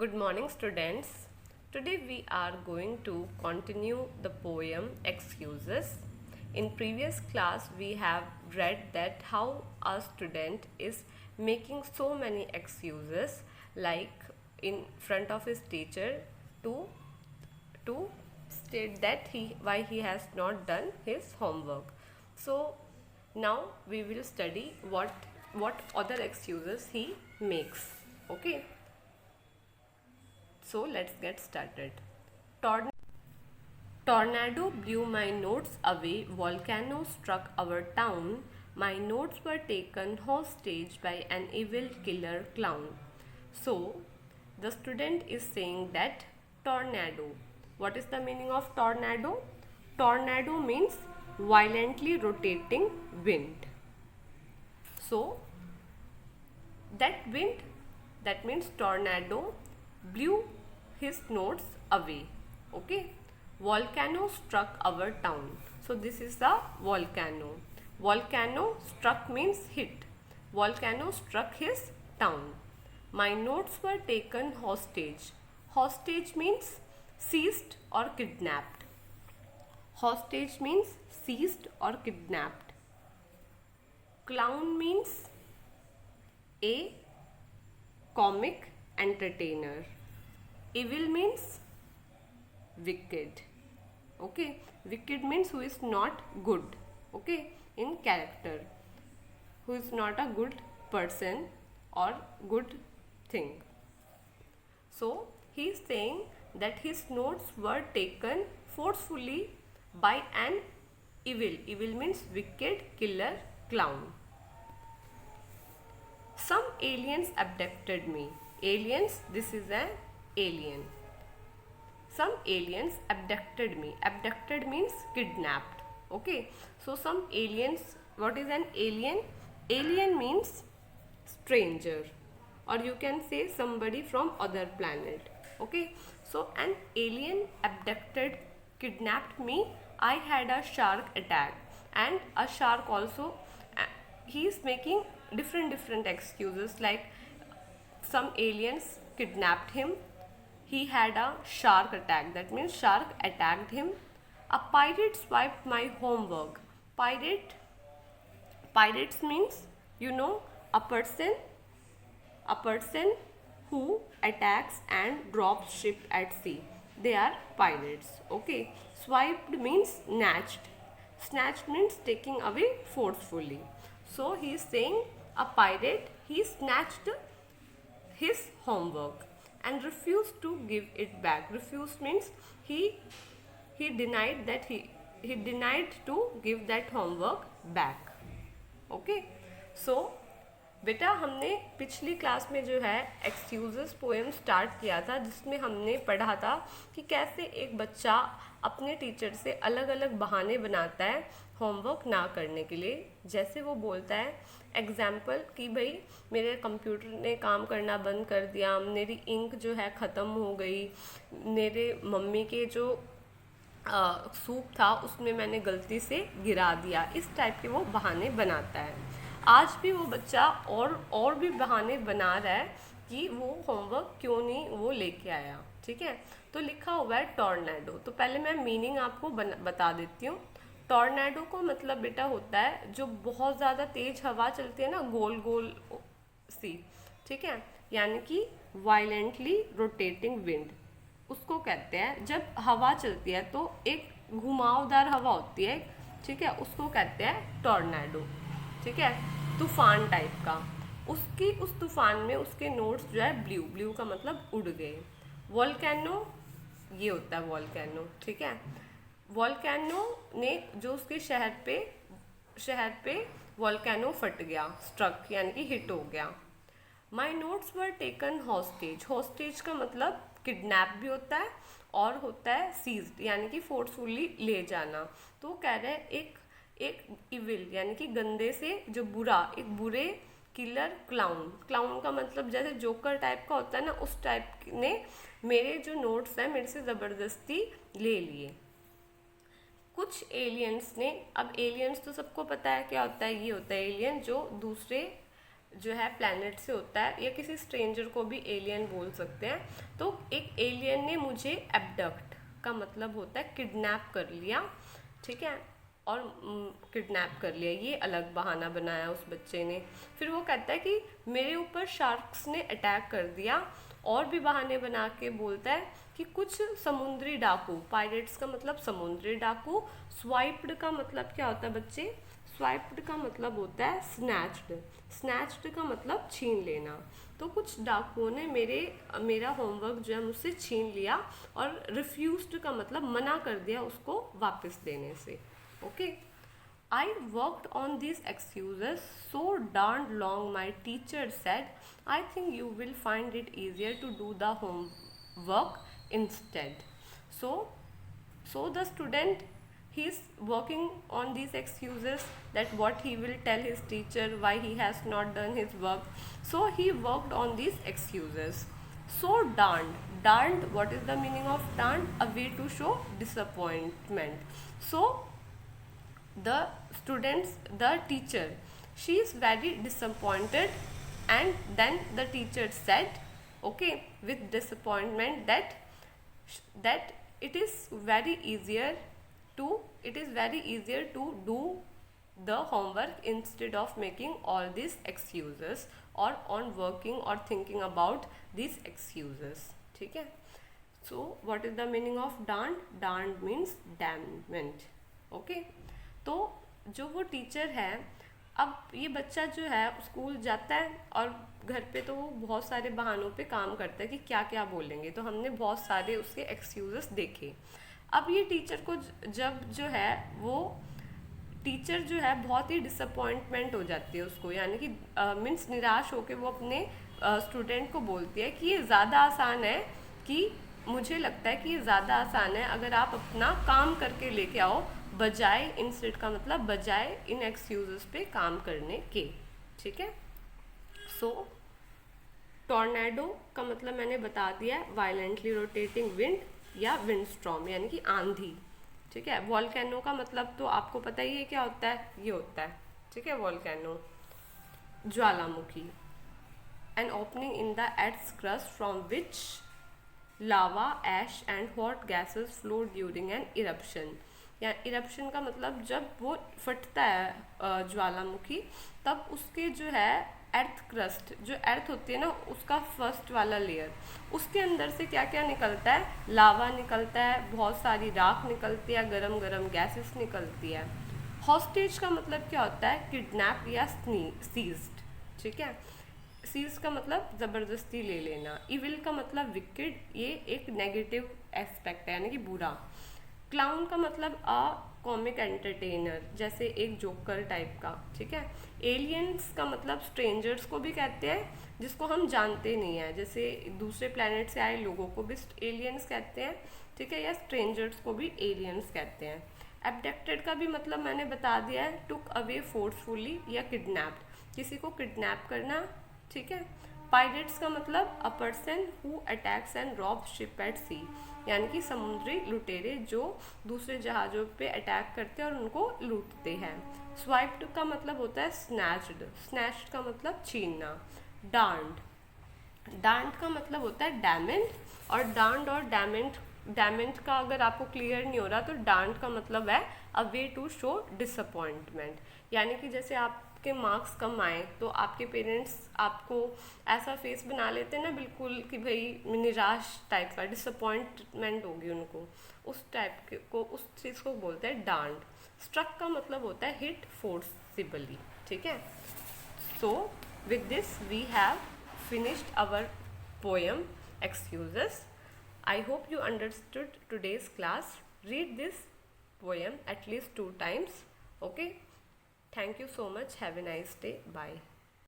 Good morning, students. Today we are going to continue the poem Excuses. In previous class we have read that how a student is making so many excuses, like in front of his teacher to to state that why he has not done his homework. So now we will study what other excuses he makes. Okay, so let's get started. Tornado blew my notes away, volcano struck our town. My notes were taken hostage by an evil killer clown. So, the student is saying that tornado. What is the meaning of tornado? Tornado means violently rotating wind. So, that wind, that means tornado, blew his notes away. Okay, volcano struck our town. So this is the volcano. Volcano struck means hit. Volcano struck his town. My notes were taken hostage. Hostage means seized or kidnapped. Hostage means seized or kidnapped. Clown means a comic entertainer. Evil means wicked. Okay, wicked means who is not good. Okay, in character, who is not a good person or good thing. So he is saying that his notes were taken forcefully by an evil. Evil means wicked, killer, clown. Some aliens abducted me. Aliens, this is an alien. Some aliens abducted me. Abducted means kidnapped. Okay, so some aliens, what is an alien? Alien means stranger, or you can say somebody from other planet. Okay, so an alien abducted, kidnapped me. I had a shark attack, and a shark also, he is making different excuses, like some aliens kidnapped him, he had a shark attack, that means shark attacked him. A pirate swiped my homework. Pirates means, a person who attacks and drops ship at sea, they are pirates. Okay, swiped means snatched means taking away forcefully. So he is saying a pirate, he snatched his homework and refused to give it back. Refused means he denied that he denied to give that homework back. Okay, so बेटा हमने पिछली class में जो है excuses poem start किया था, जिसमें हमने पढ़ा था कि कैसे एक बच्चा अपने टीचर से अलग अलग बहाने बनाता है होमवर्क ना करने के लिए। जैसे वो बोलता है एग्जाम्पल कि भाई मेरे कंप्यूटर ने काम करना बंद कर दिया, मेरी इंक जो है ख़त्म हो गई, मेरे मम्मी के जो सूप था उसमें मैंने गलती से गिरा दिया। इस टाइप के वो बहाने बनाता है। आज भी वो बच्चा और भी बहाने बना रहा है कि वो होमवर्क क्यों नहीं वो लेके आया। ठीक है, तो लिखा हुआ है टॉर्नेडो। तो पहले मैं मीनिंग आपको बता देती हूँ। टॉर्नेडो को मतलब बेटा होता है जो बहुत ज़्यादा तेज हवा चलती है ना, गोल गोल सी, ठीक है, यानी कि वायलेंटली रोटेटिंग विंड, उसको कहते हैं। जब हवा चलती है तो एक घुमावदार हवा होती है, ठीक है, उसको कहते हैं टॉर्नेडो। ठीक है, तूफान टाइप का। उस तूफान में उसके नोट्स जो है ब्लू का मतलब उड़ गए। वॉल्केनो, ये होता है वॉल्केनो। ठीक है, वॉल्केनो ने जो उसके शहर पे वॉल्केनो फट गया, स्ट्रक यानी कि हिट हो गया। My notes were taken hostage. Hostage का मतलब किडनैप भी होता है और होता है सीज्ड यानी कि फोर्सफुली ले जाना। तो वो कह रहे हैं एक इविल यानी कि गंदे से जो बुरा, एक बुरे किलर क्लाउन का मतलब जैसे जोकर टाइप का होता है ना, उस टाइप ने मेरे जो नोट्स हैं मेरे से ज़बरदस्ती ले लिए। कुछ एलियंस ने, अब एलियंस तो सबको पता है क्या होता है, ये होता है एलियन जो दूसरे जो है प्लैनेट से होता है, या किसी स्ट्रेंजर को भी एलियन बोल सकते हैं। तो एक एलियन ने मुझे एबडक्ट का मतलब होता है किडनैप कर लिया, ठीक है, और किडनैप कर लिया, ये अलग बहाना बनाया उस बच्चे ने। फिर वो कहता है कि मेरे ऊपर शार्क्स ने अटैक कर दिया, और भी बहाने बना के बोलता है कि कुछ समुद्री डाकू, पायरेट्स का मतलब समुद्री डाकू, स्वाइप्ड का मतलब क्या होता है बच्चे, स्वाइप्ड का मतलब होता है स्नैच्ड, स्नैच्ड का मतलब छीन लेना। तो कुछ डाकुओं ने मेरा होमवर्क जो है मुझसे छीन लिया, और रिफ्यूज्ड का मतलब मना कर दिया उसको वापस देने से। Okay, I worked on these excuses so darn long, my teacher said, I think you will find it easier to do the homework instead. So, so the student, he is working on these excuses, that what he will tell his teacher why he has not done his work. So he worked on these excuses. So darned, what is the meaning of darned? A way to show disappointment. So the teacher, she is very disappointed, and then the teacher said, okay, with disappointment, that it is very easier to do the homework instead of making all these excuses, or on working or thinking about these excuses, ठीक है। So what is the meaning of darned means damnment, okay। तो जो वो teacher है, अब ये बच्चा जो है स्कूल जाता है, और घर पे तो वो बहुत सारे बहानों पे काम करता है कि क्या क्या बोलेंगे, तो हमने बहुत सारे उसके एक्सक्यूजेस देखे। अब ये टीचर को जब जो है वो टीचर जो है बहुत ही डिसअपॉइंटमेंट हो जाती है उसको, यानी कि मीन्स निराश होकर वो अपने स्टूडेंट को बोलती है कि ये ज़्यादा आसान है, कि मुझे लगता है कि ये ज़्यादा आसान है अगर आप अपना काम करके लेके आओ, बजाय इंस्टेड का मतलब बजाय इन एक्सक्यूजेस पे काम करने के, ठीक है। सो टॉर्नेडो का मतलब मैंने बता दिया है, वायलेंटली रोटेटिंग विंड या विंड स्टॉर्म, यानी कि आंधी, ठीक है। वॉल्केनो का मतलब तो आपको पता ही है क्या होता है, ये होता है, ठीक है, वॉल्केनो ज्वालामुखी, an opening in the earth's crust from which lava, ash and hot gases flow during an eruption, या इरप्शन का मतलब जब वो फटता है ज्वालामुखी, तब उसके जो है अर्थ क्रस्ट, जो अर्थ होती है ना, उसका फर्स्ट वाला लेयर, उसके अंदर से क्या क्या निकलता है, लावा निकलता है, बहुत सारी राख निकलती है, गरम गरम गैसेस निकलती है। हॉस्टेज का मतलब क्या होता है, किडनैप या सीज्ड, ठीक है। सीज का मतलब ज़बरदस्ती ले लेना। इविल का मतलब विकेड, ये एक नेगेटिव एस्पेक्ट है, यानी कि बुरा। क्लाउन का मतलब कॉमिक एंटरटेनर, जैसे एक जोकर टाइप का, ठीक है। एलियंस का मतलब स्ट्रेंजर्स को भी कहते हैं, जिसको हम जानते नहीं हैं, जैसे दूसरे प्लैनेट से आए लोगों को भी एलियंस कहते हैं, ठीक है, या स्ट्रेंजर्स को भी एलियंस कहते हैं। एबडक्टेड का भी मतलब मैंने बता दिया है, टुक अवे फोर्सफुली या किडनैप्ड, किसी को किडनैप करना, ठीक है। पायरेट्स का मतलब a person who attacks and rob ship at sea, यानी कि समुद्री लुटेरे जो दूसरे जहाज़ों पे अटैक करते हैं और उनको लूटते हैं। स्वाइप्ड का मतलब होता है स्नैच्ड, स्नैच्ड का मतलब छीनना। डांड का मतलब होता है डैमेंट, और डांड और डैमेंट का अगर आपको क्लियर नहीं हो रहा तो डांड का मतलब है अ वे टू शो डिसअपॉइंटमेंट, यानी कि जैसे आपके मार्क्स कम आए तो आपके पेरेंट्स आपको ऐसा फेस बना लेते हैं ना, बिल्कुल कि भाई निराश टाइप का, डिसअपॉइंटमेंट होगी उनको, उस टाइप के को, उस चीज़ को बोलते हैं डांड। स्ट्रक का मतलब होता है हिट फोर्सिबली, ठीक है। So with this we have finished our poem Excuses. I hope you understood today's class. Read this poem at least 2 times. Okay. Thank you so much. Have a nice day. Bye.